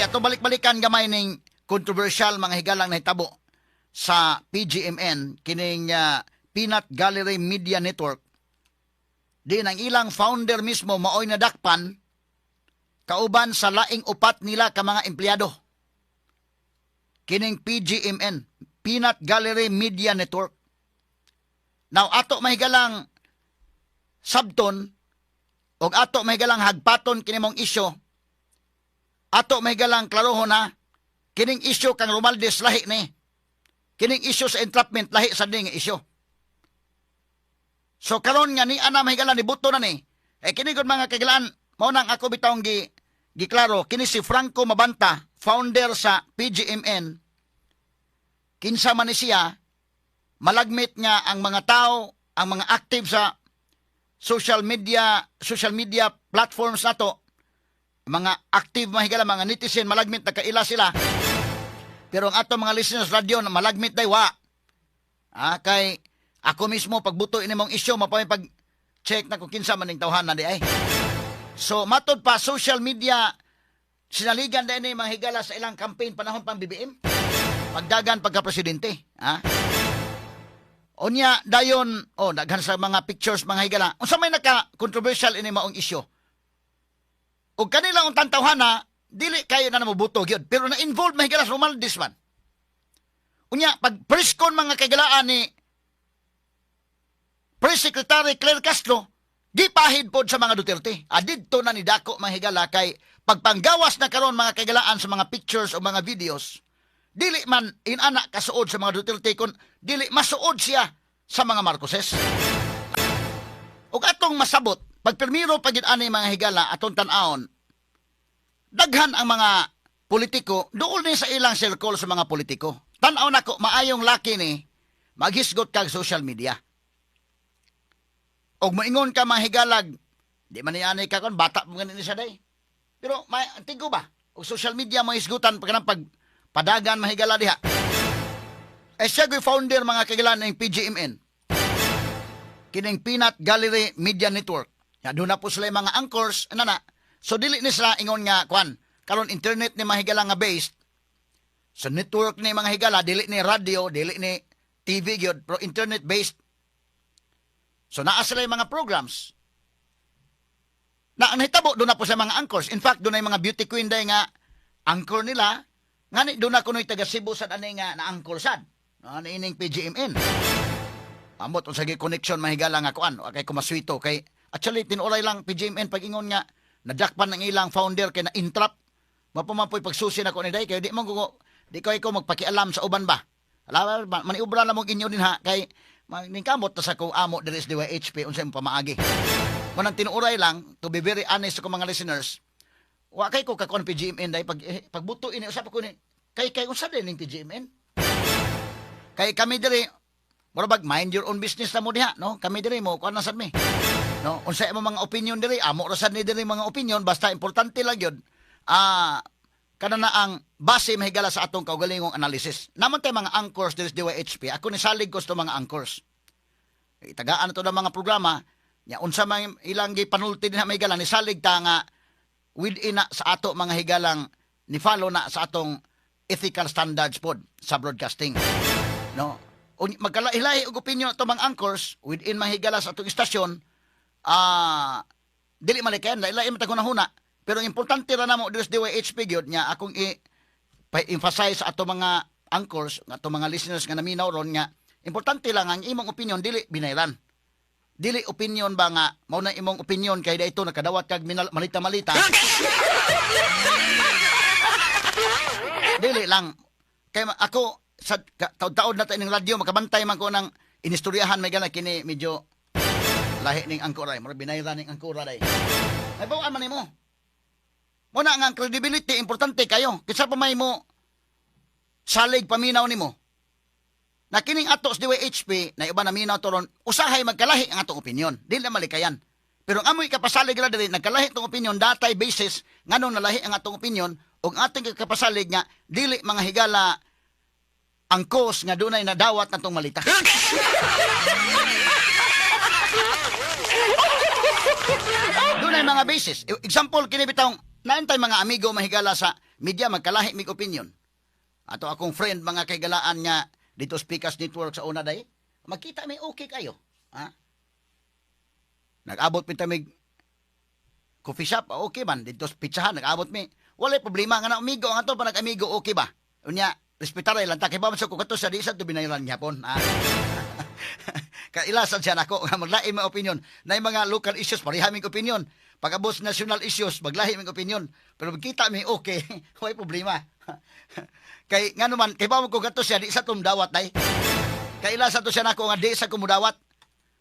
Kaya ito balik-balikan gamay ning controversial mga higalang nahitabo sa PGMN, kining Peanut Gallery Media Network. Di ang ilang founder mismo maoy nadakpan kauban sa laing upat nila ka mga empleyado. Kining PGMN, Peanut Gallery Media Network. Now, ato mahigalang sabton o ato mahigalang hagpaton kining mong isyo. Ato mahigalang klarohon na kining isyo kang Romualdez lahi ni. Kining isyo sa entrapment lahi sa ding isyo. So karon nga ni ana mahigalang ni buto na ni. Kini gud mga kagilaan, mao nang ako bitawng giklaro kini si Franco Mabanta, founder sa PGMN. Kinsa man ni siya, malagmit nga ang mga tao, ang mga active sa social media platforms nato, mga active mahigala, mga netizen, malagmit na kaila sila. Pero ang ato mga listeners radio na malagmit daywa. Kay ako mismo pagbuto ini mong isyu mapay pag check na kung kinsa man ning tawhan na di ay. So matod pa social media sinaligan din ni mga higala sa ilang campaign panahon pang BBM. Pagdagan pagka-presidente, Onya dayon daghan sa mga pictures mga higala. Unsa may naka-controversial ini maong isyu? O kanila ang tantawhana, dili kayo na namubuto gyud, pero na-involve mahigala sa Romualdez man. Unya, pag preskon mga kagalaan ni Press Secretary Claire Castro, gipahid pod sa mga Duterte. Didto na ni dako mga higala kay pagpanggawas na karon mga kagalaan sa mga pictures o mga videos, dili man inana kasuod sa mga Duterte kun dili masuod siya sa mga Marcoses. Ug atong masabot, pagpermiro pagid ani mga higala atong tan-aon, daghan ang mga politiko duol ni sa ilang circle sa mga politiko. Tan-aw nako maayong laki ni maghisgot kag social media. Og moingon ka mga higalag, di man ni ka kon bata mo ganin siya day. Pero may antigo ba? Og social media mo hisgutan pag padagan mahigala diha. Siya gyud founder mga kagilan ng PGMN. Kining Peanut Gallery Media Network. Ya doon na po sila mga anchors na. So dili ni sila ingon nga kwan. Karon internet ni mga higala nga based. So network ni mga higala dili ni radio, dili ni TV gyud, pero internet based. So naa sila yung mga programs. Na ang hitabo doon na po sa mga anchors. In fact, doon na yung mga beauty queen day nga anchor nila. Ngani doon na kuno'y taga Cebu sad ani nga na anchor sad. Ano ining PGMN. Amot unsay connection mahigala nga kuan, kay kumaswito kay actually tinuray lang PGMN pag-ingon nga nadakpan ng ilang founder kay na intrap. Mapumapoy pagsusi na ko ni day kay di ko magpakialam sa uban ba. Ala maniubra na mo inyo din ha kay ning kamot ta sa ko amo diri sa DYHP unsay mo pamaagi. Manang tinuray lang to be very honest sa mga listeners. Wa kay ko kakon PGMN day pagbuto ini usap ko ni kay unsa din ning PGMN. Kay kami diri murabag mind your own business na mo diha, no? Kami diri mo kuan sad mi. No, unsay mo mga opinion diri, amo ra sad ni diri mga opinion basta importante lang gyud. Kana na ang base mahigala sa atong kaugalingong analysis. Namon tay mga anchors diri sa DYHP, ako ni salig ko sa mga anchors. Itagaan to ng mga programa, nya unsa man ilang gipanulti dinha mahigala ni salig ta nga within na sa ato mga higalang ni follow na sa atong ethical standards pod sa broadcasting. No? Magkalahi-lahi og opinion to mga anchors within mahigala sa atong istasyon, dili malikayan, lahi-lahi matagunahuna. Pero importante ra namo diri sa DYHP gyud nya akong i-emphasize sa ato mga anchors, ato mga listeners nga naminaw ron nga importante lang ang imong opinion dili binayran. Dili opinion ba nga mao na imong opinion kay dayto nakadawat kag malita-malita. Dili lang kay ako sa taud-taud na ta ning radyo makabantay man ko nang inistoryahan may gana kini medyo lahi ning angkor ay mo binayran ning angkor day. Ay bawa man nimo. Mo na nga credibility importante kayo. Kinsa pa may mo salig paminaw nimo. Na kining ato sa DYHP na iba na minaw toron usahay magkalahi ang atong opinion. Dili na malikayan. Pero ang amoy kapasalig ra diri nagkalahi tong opinion datay basis nganong nalahi ang atong opinion ug ating kapasalig nga dili mga higala angkos nga dunay nadawat natong malita. Dunay mga basis. Example kini bitawng naantay mga amigo mahigala sa media magkalahi mig opinion. Ato akong friend mga kaigalaan nga dito Speakers Network sa una day, makita may okay kayo. Ha? Nag-abot mi tamig coffee shop, okay man dito sa pizzahan nag-abot mi. Walay problema nga na amigo nga to pa nag-amigo okay ba? Unya respetaray lang ta kay ba sa ko kato sa di sa binayran gyapon. Kailasan siya nako nga maglahi may opinion. Na mga local issues pareha mig opinion. Pag-abot national issues maglahi mig opinion. Pero kita mi okay, way problema. Kay ngano man kay ba ko gato siya di sa tumdawat day. Kay ila sa to siya nako nga di sa kumudawat.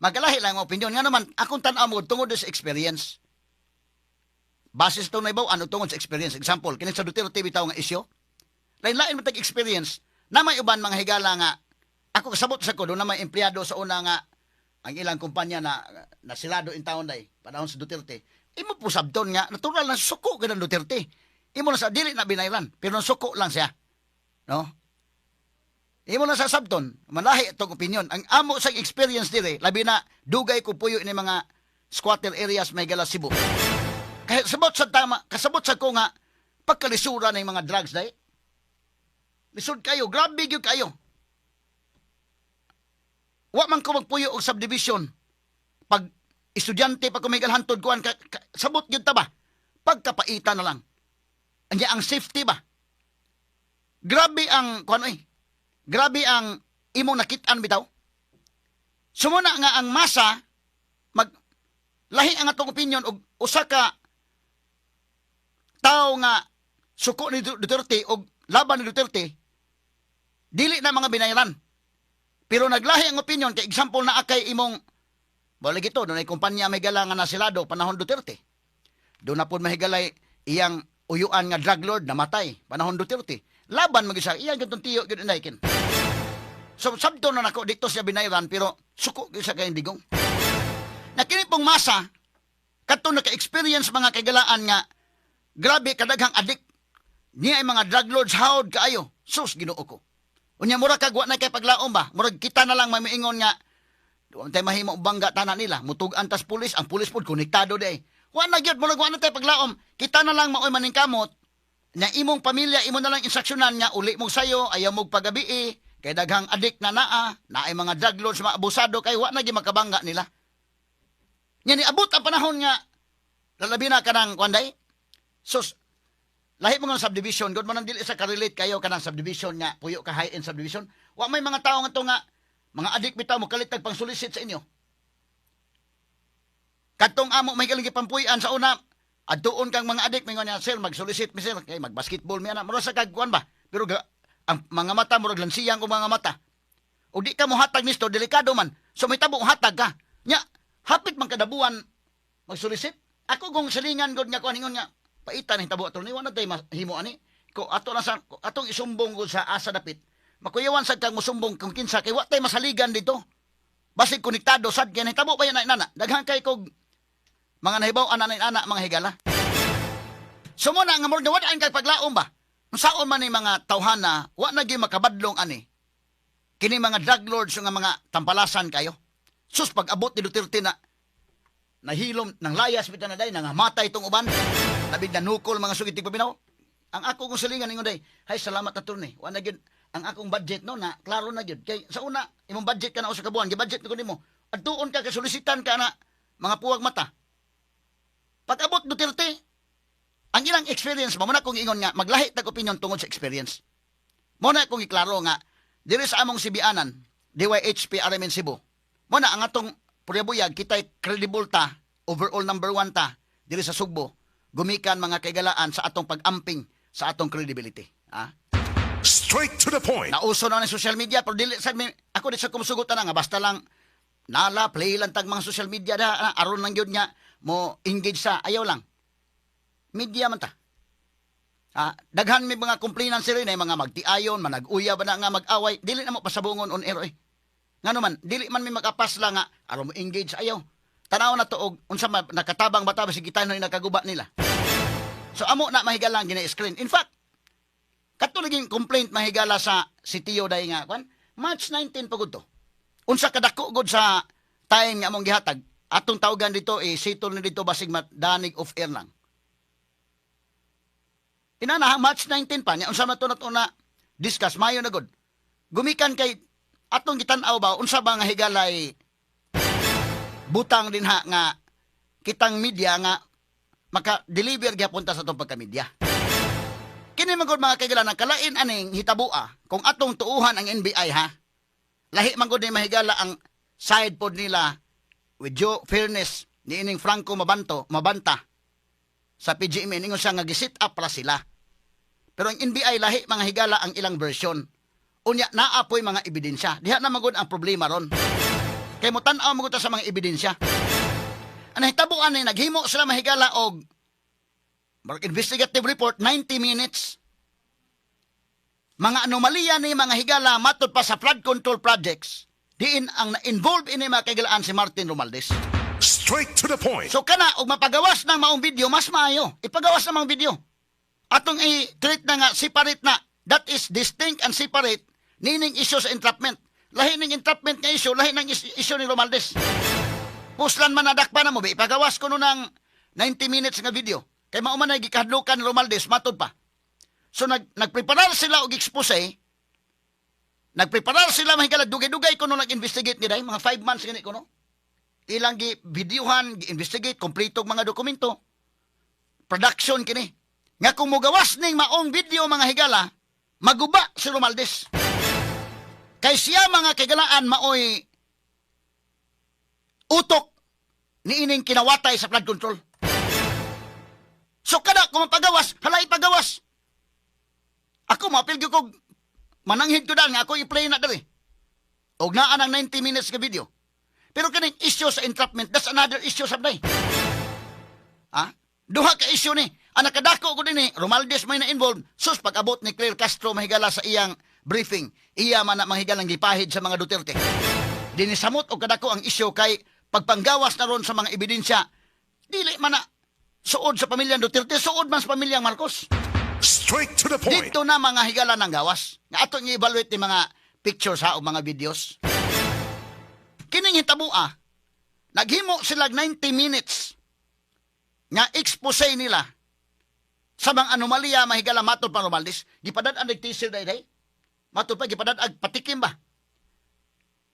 Magalahi lang ang opinion ngano man akong tan-aw mo tungod sa experience. Base sa naibaw ano tungod sa experience. Example, kini sa Duterte bitaw nga isyu. Lain-lain man tag experience. Na may uban mga higala nga ako kasabot sa ko do na may empleyado sa una nga ang ilang kumpanya na silado in town day panahon sa Duterte. Imo po sabton nga natural na suko ka ng Duterte. Imo na sa dili na binayran pero suko lang siya. No? Imo na sa sabton, malahi itong opinion. Ang amo sa experience dire, labi na dugay ko puyo ini mga squatter areas may gala Cebu. Kaya sabot sa tama, kasabot sa ko nga pagkalisura ng mga drugs day. Lisod kayo, grabe gyud kayo. Wa man ko magpuyo og subdivision. Pag estudyante pa ko may galhantod kuan sabot gyud ta ba? Pagkapaitan na lang. Anya ang safety ba? Grabe ang kuan oy. Grabe ang imong nakit-an bitaw. Sumuna nga ang masa mag lahi ang atong opinion og usa ka tao nga suko ni Duterte og laban ni Duterte dili na mga binayran. Pero naglahi ang opinion kay example na akay imong bali gito dunay kumpanya may galangan na silado panahon Duterte. Do na pud mahigalay iyang uyuan nga drug lord namatay panahon Duterte. Laban mag-isa, iyang gantong tiyo gano'n naikin. So, sabto na nako dito siya binayran, pero suko sa kayong digong. Nakini pong masa, kato naka-experience mga kagalaan nga, grabe kadaghang adik. Niya ay mga drug lords, hawd kaayo. Sus, ginoo ko. Unya, mura kagwa na kay paglaom ba? Murag kita na lang may maingon nga, doon tayo mahimo bangga tanan nila. Mutugan tas pulis, ang pulis po konektado day. Wa na gyud murag wa na tayo paglaom. Kita na lang maoy maning kamot. Na imong pamilya, imo na lang instruksyonan nga, uli mong sayo, ayaw mong pagabi kay daghang adik na naay mga drug lords, mga abusado, kay wa na makabangga nila. Nga ni abot ang panahon nga, lalabi na ka ng kwanday. Sus, lahi mo nga subdivision, good man ang dili sa karelate kayo ka ng subdivision nga, puyo ka high-end subdivision. Wa may mga tao nga to nga, mga adik bitaw mo kalitag pang solicit sa inyo. Katong amo may kalingi pampuyan sa una, adtuon kang mga adik mingon niya, sir, mag-solicit mi sir, kay mag-basketball mi ana. Mura sa kagkuan ba? Pero ang mga mata murag lansiyang ko mga mata. O di ka mo hatag nisto, delikado man. So may tabo hatag ka. Nya, hapit man kadabuan mag-solicit. Ako kung salingan gud nga kuan ingon nga, paitan ni tabo ato ni wa na tay himo ani. Ko ato na sa atong isumbong gud sa asa dapit. Makuyawan sad kang musumbong kung kinsa kay wa tay masaligan dito. Basig konektado sad kay nahitabo ba yan na inana. Daghang kay kog mga nahibaw anak mga higala. So muna nga murag wala kay paglaom ba? Unsaon man ni mga tawhana, wa na gyud makabadlong ani. Kini mga drug lords nga mga tampalasan kayo. Sus pag abot ni Duterte na nahilom ng layas bitaw na day nangamatay itong uban. Labig na nukol mga sugid tigpabinaw. Ang ako kong salingan ningon day, hay salamat na turni. Wa na gyud ang akong budget no na klaro na gyud. Kay sa una imong budget ka na usa ka buwan, gi-budget ko nimo. Adtuon ka kay solisitan ka na mga puwag mata. Pag-abot Duterte, ang ilang experience mo, muna kong ingon nga, maglahi tag opinion tungod sa experience. Muna kong iklaro nga, diri sa among Sibianan, DYHP RMN Cebu, muna ang atong Puryabuyag, kita'y credible ta, overall number 1 ta, diri sa Sugbo, gumikan mga kaigalaan sa atong pag-amping sa atong credibility. Straight to the point. Nauso na ng social media, pero dili, ako di sa kumusugutan na nga, basta lang, nala, play lang tag mga social media da, aron lang yun nga, mo engage sa ayaw lang. Media man ta. Daghan may mga complainant sila na mga magtiayon, manag-uya ba na nga mag-away, dili na mo pasabungon on air Ngano man, dili man may makapas lang nga, aron mo engage ayaw. Tanaw na to og unsa man nakatabang bata ba si kita no nakaguba nila. So amo na mahigala gina-screen. In fact, katulaging complaint mahigala sa sitiyo day nga kwan, March 19 pagud to. Unsa kadako gud sa time nga among gihatag. Atong tawgan dito sitol na dito basig danig of air lang. Inana March 19 pa nya unsa man to natuna discuss mayo na gud. Gumikan kay atong gitan-aw ba unsa ba nga higalay butang din ha nga kitang media nga maka-deliver gyapon ta sa atong pagka-media. Kini man gud mga kaigalan kalain aning hitabua kung atong tuuhan ang NBI ha. Lahi man gud ni mahigala ang side pod nila with due fairness ni ining Franco mabanta sa PGMA ningon siya nga gisit up para sila. Pero ang NBI lahi mga higala ang ilang version. Unya naapoy mga ebidensya. Diha na magud ang problema ron. Kay mo tan-aw magud ta sa mga ebidensya. Ang hitabuan ni naghimo sila mahigala og investigative report 90 minutes. Mga anomalya ni mga higala matud pa sa flood control projects. Diin ang na-involve ini mga kaigalaan si Martin Romualdez. Straight to the point. So kana og mapagawas ng maong video mas maayo. Ipagawas na maong video. Atong i-treat na nga separate na. That is distinct and separate nining issue sa entrapment. Lahi ning entrapment nga issue, lahi ng issue ni Romualdez. Puslan man nadakpa na mo ba ipagawas ko no ng 90 minutes nga video. Kay mao man ay gikahadlukan ni Romualdez matud pa. So nagpreparar sila og expose. Nagpreparar sila mahigalag dugay-dugay kuno nag-investigate ni day mga 5 months gani kuno. Ilang gi-videohan, gi-investigate kompleto mga dokumento. Production kini. Nga kung mugawas ning maong video mga higala, maguba si Romualdez. Kay siya mga kagalaan maoy utok ni ining kinawatay sa flood control. So kada kung mapagawas, halay pagawas. Ako mapil ko mananghid ko dahil nga ako i-play na dali. Og naa ng 90 minutes ka video. Pero kaning issue sa entrapment, that's another issue sabday. Ha? Duha ka issue ni. Ang nakadako ko din ni, Romualdez may na-involved. Sus, pag-abot ni Claire Castro mahigala sa iyang briefing, iya man na mahigalang gipahid sa mga Duterte. Dinisamot o kadako ang issue kay pagpanggawas na ron sa mga ebidensya. Dili man na suod sa pamilyang Duterte, suod man sa pamilyang Marcos. Straight to the point. Dito na mga higala ng gawas. Nga ato i-evaluate ni mga pictures ha o mga videos. Kining hitabua, naghimo sila 90 minutes nga expose nila sa mga anomalya mahigala matod pa Romualdez. Gipadad-an teaser day. Matod pa gipadad-ag patikim ba?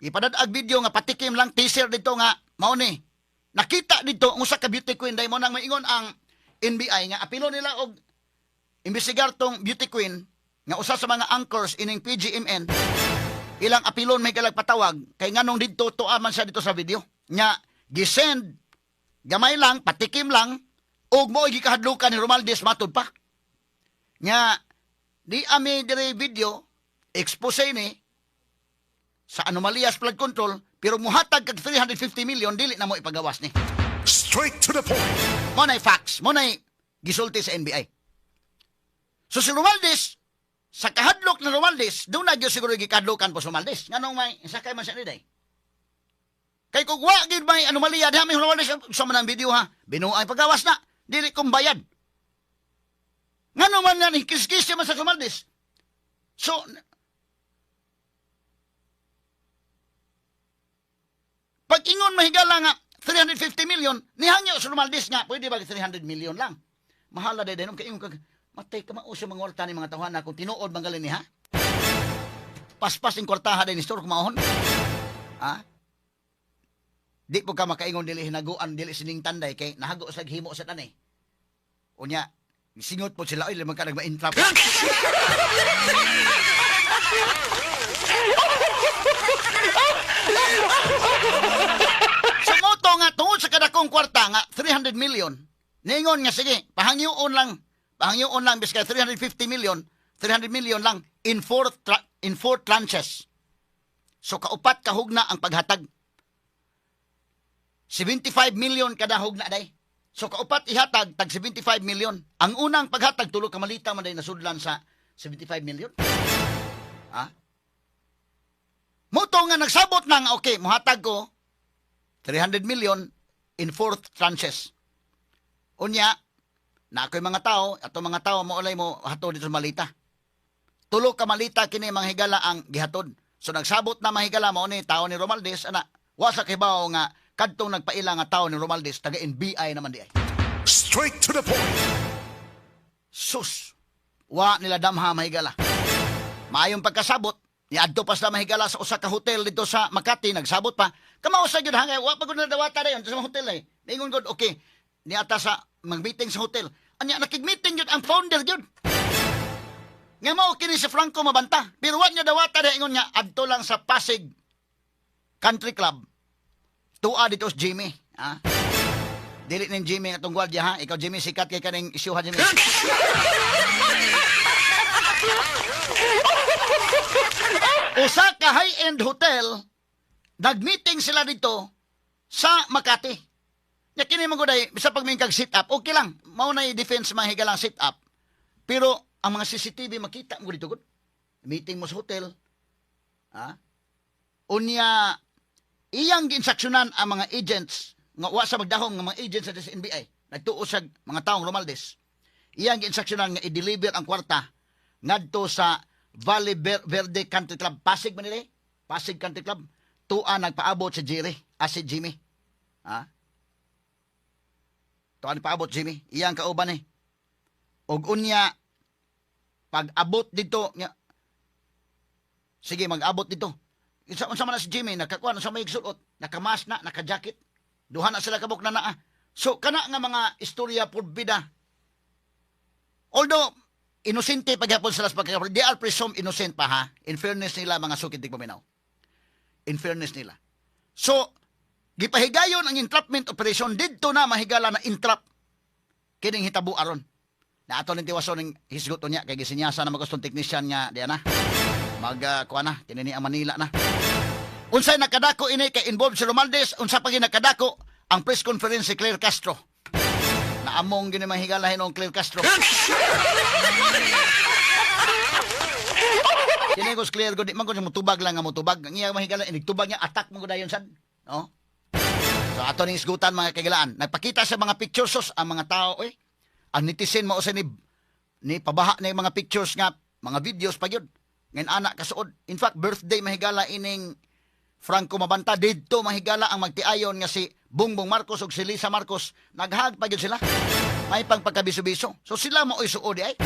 Gipadad-ag video nga patikim lang teaser dito nga mao ni. Nakita dito usa ka beauty queen day mo nang maingon ang NBI nga apilo nila og imbestigar tong beauty queen nga usa sa mga anchors ining PGMN. Ilang apilon may kalagpatawag kay nganong dito tuaman siya dito sa video nya gisend gamay lang patikim lang ug mo gikahadlukan ni Romualdez matud pa nya di ami dire video expose ni sa anomalyas flood control pero muhatag kag 350 million dili na mo ipagawas ni. Straight to the point. Mo nay facts, mo nay gisulti sa NBI. So si Romualdez sa kahadlok na Romualdez, doon na siguro gikadlokan po sa Romualdez. Nganong may sakay man siya ni day. Kay kung wagid may anomalya, diha may Romualdez sa manang video ha. Binuay pagawas na, dili kong bayad. Nganong man yan, kiskis siya man sa Romualdez. So, pag ingon mahigala nga, 350 million, nihangyo sa Romualdez nga, pwede ba 300 million lang? Mahala day nung kaingon kag matay ka mauso mga kwarta ni mga tawhan na kung tinuod bang galin niya. Paspas yung kwartaha din ni store kumahon. Ha? Di po ka makaingon dili hinaguan dili sining tanday kay nahago sa himo sa tanay. Unya, singot po sila oy limang ka nagma-intrap. Sa moto nga tungod sa kadakong kwarta nga 300 million. Ningon nga sige, pahangyoon lang biska 300 million lang in four tranches. So kaupat ka hugna ang paghatag. 75 million kada hugna day. So kaupat ihatag tag 75 million. Ang unang paghatag tulo ka malita man day nasudlan sa 75 million. Ha? Muto nga nagsabot na nga okay, muhatag ko 300 million in 4 tranches. Unya na ako'y mga tao, atong mga tao mo ulay mo hatod dito sa malita. Tulo ka malita kini mga higala ang gihatod. So nagsabot na mahigala mo ni tao ni Romualdez ana. Wa sa kibaw nga kadtong nagpaila nga tao ni Romualdez taga NBI naman di ay. Straight to the point. Sus. wa nila damha mahigala. Maayong pagkasabot, niadto pa sila mahigala sa usa ka hotel dito sa Makati, nagsabot pa. Kamao sa gyud hangay, wa pa gud na dawata dayon sa hotel ay. Ningon gud okay. Niata sa mag-meeting sa hotel. Anya nakig-meeting gyud ang founder gyud. Nga mao kini si Franco Mabanta. Pero wa niya dawata dayon ingon niya adto lang sa Pasig Country Club. Tua dito si Jimmy, ha? Dili ning Jimmy atong gwardiya, ha? Ikaw Jimmy sikat kay kaning isyuha Jimmy. Usa ka high-end hotel, nag-meeting sila dito sa Makati. Nya kini man guday, bisa pag may kag sit up, okay lang. Mao na i-defense mahiga lang sit up. Pero ang mga CCTV makita mo dito gud. Meeting mo sa hotel. Ha? Unya iyang ginsaksyonan ang mga agents nga wa sa magdahong nga mga agents sa NBI. Nagtuo sa mga taong Romaldes. Iyang ginsaksyonan nga i-deliver ang kwarta ngadto sa Valley Verde Country Club, Pasig Manila. Pasig Country Club. Tua nagpaabot si Jerry, si Jimmy. Ha? Tua nagpaabot Jimmy. Iyang kauban eh. Og unya pag-abot dito nya sige mag-abot dito. Unsa man na si Jimmy nakakuan sa may sulot, nakamas na, naka-jacket. Duha na sila kabuk na naa. So kana nga mga istorya purbida. Although inosente paghapon sila sa pagkakapon, they are presumed innocent pa ha. In fairness nila mga sukid tigpaminaw. In fairness nila. So gipahigayon ang entrapment operation didto na mahigala na entrap kining hitabo aron. Na ato ning tiwason ning hisgoto niya kay gisinyasa na magustong technician nga diya na. Kuha na, kinini ang Manila na. Unsay nakadako ini kay involved si Romaldes, unsa pa nakadako ang press conference si Claire Castro. Na among gini mahigalahin ang Claire Castro. Kini ko Claire gud man ko mutubag lang nga mutubag. Ang iya mahigala inigtubag niya attack mo dayon sad. No? So ato ning isgutan mga kagalaan. Nagpakita sa mga pictures ang mga tao ang netizen mao sa ni pabaha na yung mga pictures nga mga videos pa gyud. Ngayon anak kasuod. In fact, birthday mahigala ining Franco Mabanta. Dito mahigala ang magtiayon nga si Bongbong Marcos ug si Lisa Marcos. Naghag pa gyud sila. May pang pagkabiso-biso. So sila mo isuod ay.